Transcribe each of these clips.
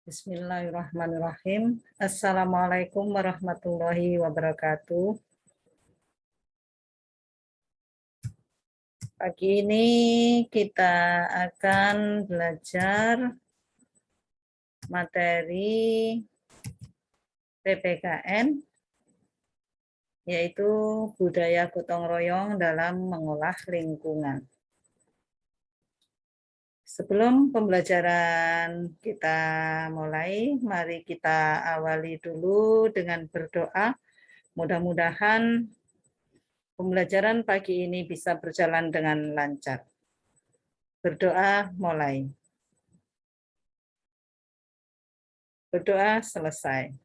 Bismillahirrahmanirrahim. Assalamualaikum warahmatullahi wabarakatuh. Pagi ini kita akan belajar materi PPKN, yaitu budaya gotong royong dalam mengolah lingkungan. Sebelum pembelajaran kita mulai, mari kita awali dulu dengan berdoa. Mudah-mudahan pembelajaran pagi ini bisa berjalan dengan lancar. Berdoa mulai. Berdoa selesai.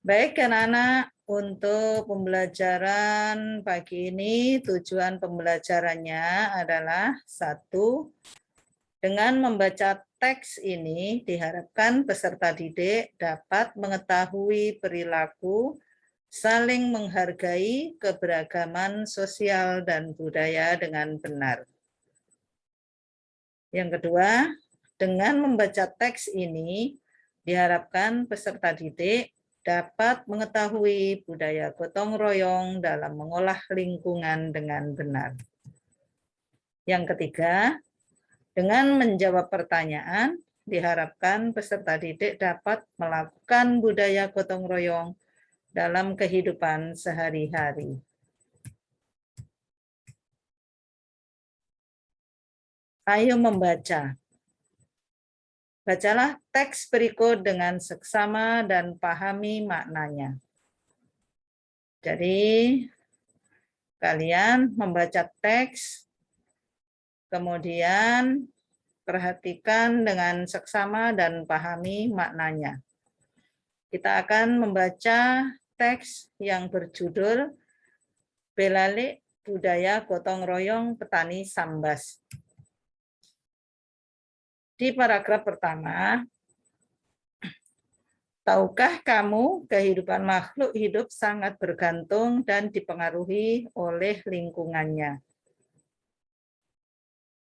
Baik anak-anak, untuk pembelajaran pagi ini tujuan pembelajarannya adalah satu, dengan membaca teks ini diharapkan peserta didik dapat mengetahui perilaku saling menghargai keberagaman sosial dan budaya dengan benar. Yang kedua, dengan membaca teks ini diharapkan peserta didik dapat mengetahui budaya gotong royong dalam mengolah lingkungan dengan benar. Yang ketiga, dengan menjawab pertanyaan, diharapkan peserta didik dapat melakukan budaya gotong royong dalam kehidupan sehari-hari. Ayo membaca. Bacalah teks berikut dengan seksama dan pahami maknanya. Jadi, kalian membaca teks, kemudian perhatikan dengan seksama dan pahami maknanya. Kita akan membaca teks yang berjudul Belalik Budaya Gotong Royong Petani Sambas. Di paragraf pertama, tahukah kamu kehidupan makhluk hidup sangat bergantung dan dipengaruhi oleh lingkungannya?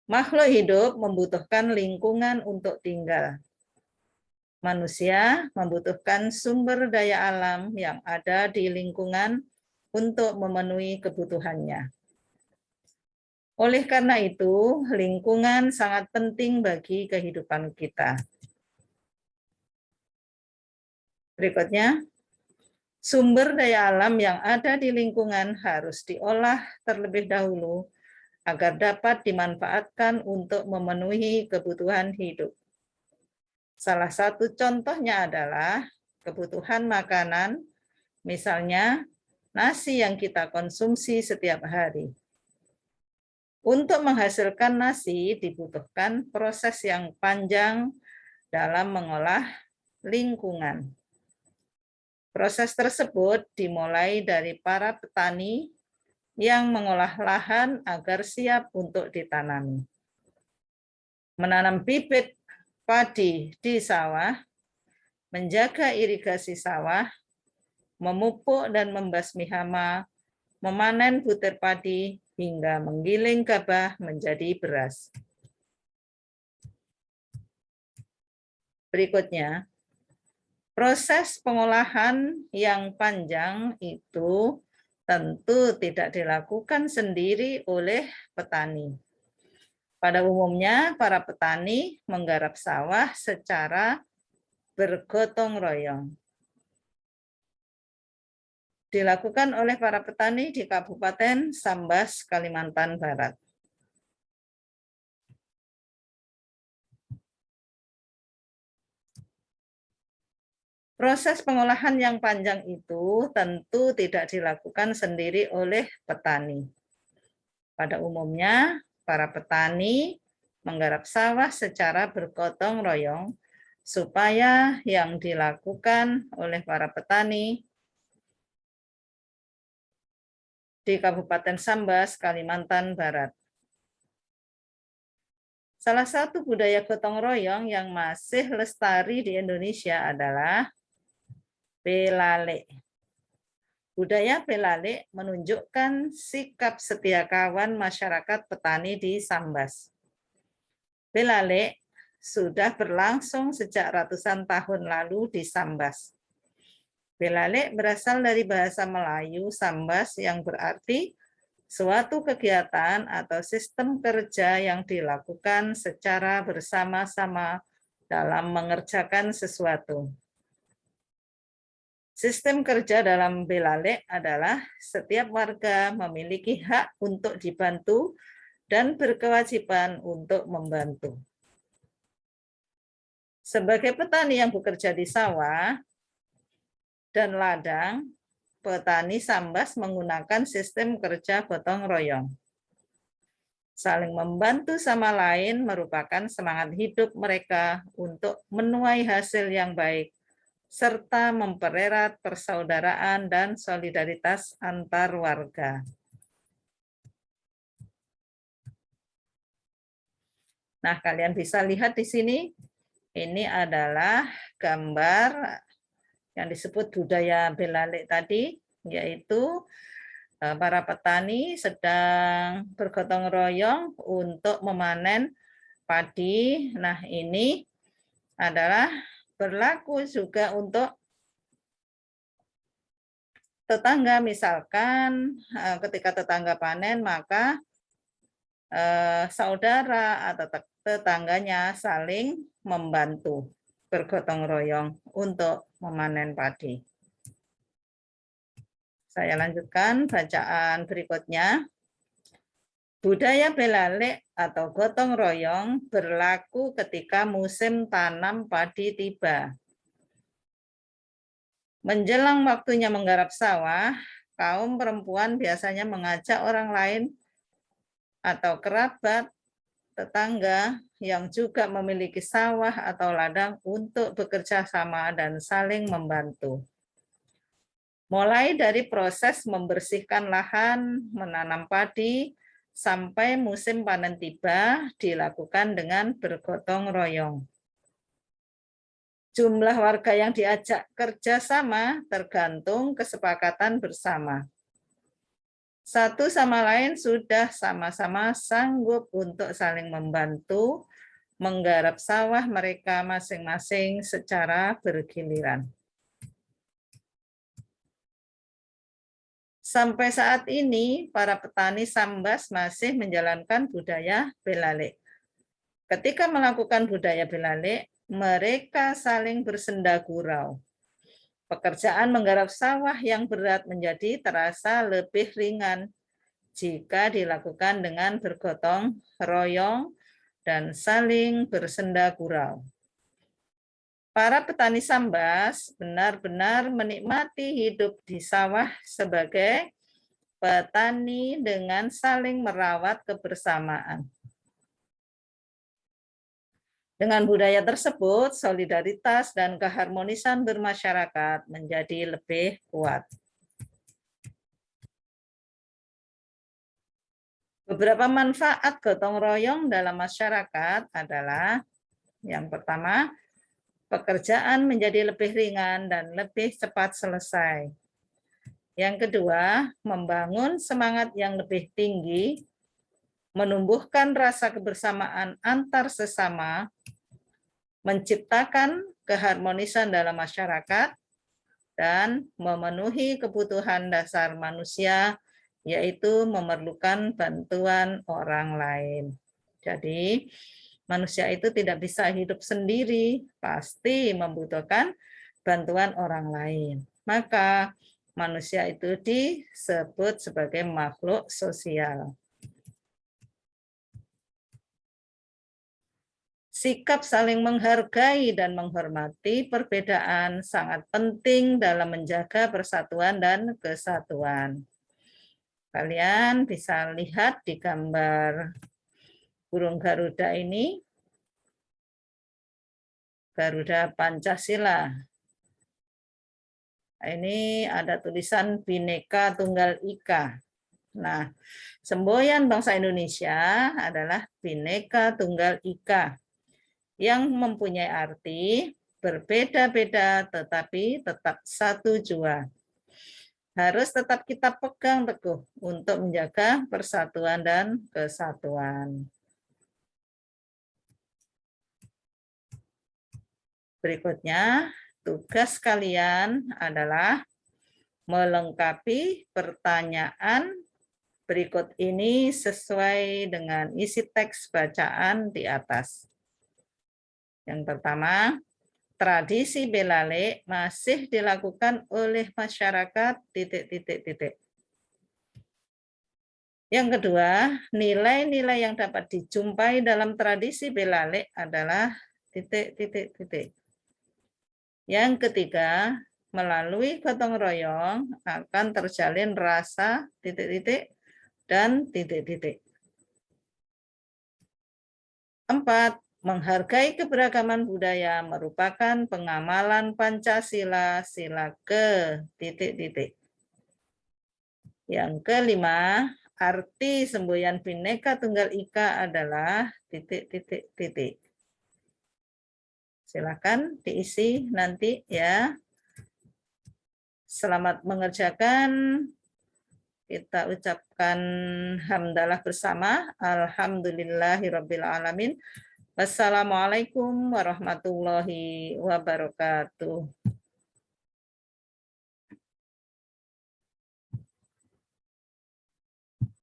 Makhluk hidup membutuhkan lingkungan untuk tinggal. Manusia membutuhkan sumber daya alam yang ada di lingkungan untuk memenuhi kebutuhannya. Oleh karena itu, lingkungan sangat penting bagi kehidupan kita. Berikutnya, sumber daya alam yang ada di lingkungan harus diolah terlebih dahulu agar dapat dimanfaatkan untuk memenuhi kebutuhan hidup. Salah satu contohnya adalah kebutuhan makanan, misalnya nasi yang kita konsumsi setiap hari. Untuk menghasilkan nasi dibutuhkan proses yang panjang dalam mengolah lingkungan. Proses tersebut dimulai dari para petani yang mengolah lahan agar siap untuk ditanami. Menanam bibit padi di sawah, menjaga irigasi sawah, memupuk dan membasmi hama, memanen butir padi, hingga menggiling gabah menjadi beras. Berikutnya, proses pengolahan yang panjang itu tentu tidak dilakukan sendiri oleh petani. Pada umumnya, para petani menggarap sawah secara bergotong royong. Dilakukan oleh para petani di Kabupaten Sambas, Kalimantan Barat. Proses pengolahan yang panjang itu tentu tidak dilakukan sendiri oleh petani. Pada umumnya, para petani menggarap sawah secara bergotong royong supaya yang dilakukan oleh para petani di Kabupaten Sambas, Kalimantan Barat. Salah satu budaya gotong royong yang masih lestari di Indonesia adalah belalik. Budaya belalik menunjukkan sikap setia kawan masyarakat petani di Sambas. Belalik sudah berlangsung sejak ratusan tahun lalu di Sambas. Belalek berasal dari bahasa Melayu Sambas yang berarti suatu kegiatan atau sistem kerja yang dilakukan secara bersama-sama dalam mengerjakan sesuatu. Sistem kerja dalam Belalek adalah setiap warga memiliki hak untuk dibantu dan berkewajiban untuk membantu. Sebagai petani yang bekerja di sawah dan ladang, petani Sambas menggunakan sistem kerja gotong royong. Saling membantu sama lain merupakan semangat hidup mereka untuk menuai hasil yang baik, serta mempererat persaudaraan dan solidaritas antar warga. Nah, kalian bisa lihat di sini, ini adalah gambar yang disebut budaya Belalek tadi, yaitu para petani sedang bergotong royong untuk memanen padi. Nah, ini adalah berlaku juga untuk tetangga, misalkan ketika tetangga panen, maka saudara atau tetangganya saling membantu bergotong royong untuk memanen padi. Saya lanjutkan bacaan berikutnya. Budaya Belalek atau gotong royong berlaku ketika musim tanam padi tiba. Menjelang waktunya menggarap sawah, kaum perempuan biasanya mengajak orang lain atau kerabat, tetangga yang juga memiliki sawah atau ladang untuk bekerja sama dan saling membantu. Mulai dari proses membersihkan lahan, menanam padi, sampai musim panen tiba dilakukan dengan bergotong royong. Jumlah warga yang diajak kerjasama tergantung kesepakatan bersama. Satu sama lain sudah sama-sama sanggup untuk saling membantu menggarap sawah mereka masing-masing secara bergiliran. Sampai saat ini, para petani Sambas masih menjalankan budaya Belalek. Ketika melakukan budaya Belalek, mereka saling bersenda gurau. Pekerjaan menggarap sawah yang berat menjadi terasa lebih ringan jika dilakukan dengan bergotong royong dan saling bersenda gurau. Para petani Sambas benar-benar menikmati hidup di sawah sebagai petani dengan saling merawat kebersamaan. Dengan budaya tersebut, solidaritas dan keharmonisan bermasyarakat menjadi lebih kuat. Beberapa manfaat gotong royong dalam masyarakat adalah yang pertama, pekerjaan menjadi lebih ringan dan lebih cepat selesai. Yang kedua, membangun semangat yang lebih tinggi, menumbuhkan rasa kebersamaan antar sesama, menciptakan keharmonisan dalam masyarakat, dan memenuhi kebutuhan dasar manusia, yaitu memerlukan bantuan orang lain. Jadi, manusia itu tidak bisa hidup sendiri, pasti membutuhkan bantuan orang lain. Maka manusia itu disebut sebagai makhluk sosial. Sikap saling menghargai dan menghormati perbedaan sangat penting dalam menjaga persatuan dan kesatuan. Kalian bisa lihat di gambar burung Garuda ini, Garuda Pancasila. Ini ada tulisan Bhinneka Tunggal Ika. Nah, semboyan bangsa Indonesia adalah Bhinneka Tunggal Ika, yang mempunyai arti berbeda-beda tetapi tetap satu jua. Harus tetap kita pegang teguh untuk menjaga persatuan dan kesatuan. Berikutnya, tugas kalian adalah melengkapi pertanyaan berikut ini sesuai dengan isi teks bacaan di atas. Yang pertama, tradisi Belale masih dilakukan oleh masyarakat ... Yang kedua, nilai-nilai yang dapat dijumpai dalam tradisi Belale adalah ... Yang ketiga, melalui gotong royong akan terjalin rasa ... dan ... Empat, menghargai keberagaman budaya merupakan pengamalan Pancasila sila ke ... Yang kelima, arti semboyan Bhinneka Tunggal Ika adalah ... Silakan diisi nanti ya. Selamat mengerjakan. Kita ucapkan hamdalah bersama. Alhamdulillahirabbil alamin. Wassalamualaikum warahmatullahi wabarakatuh.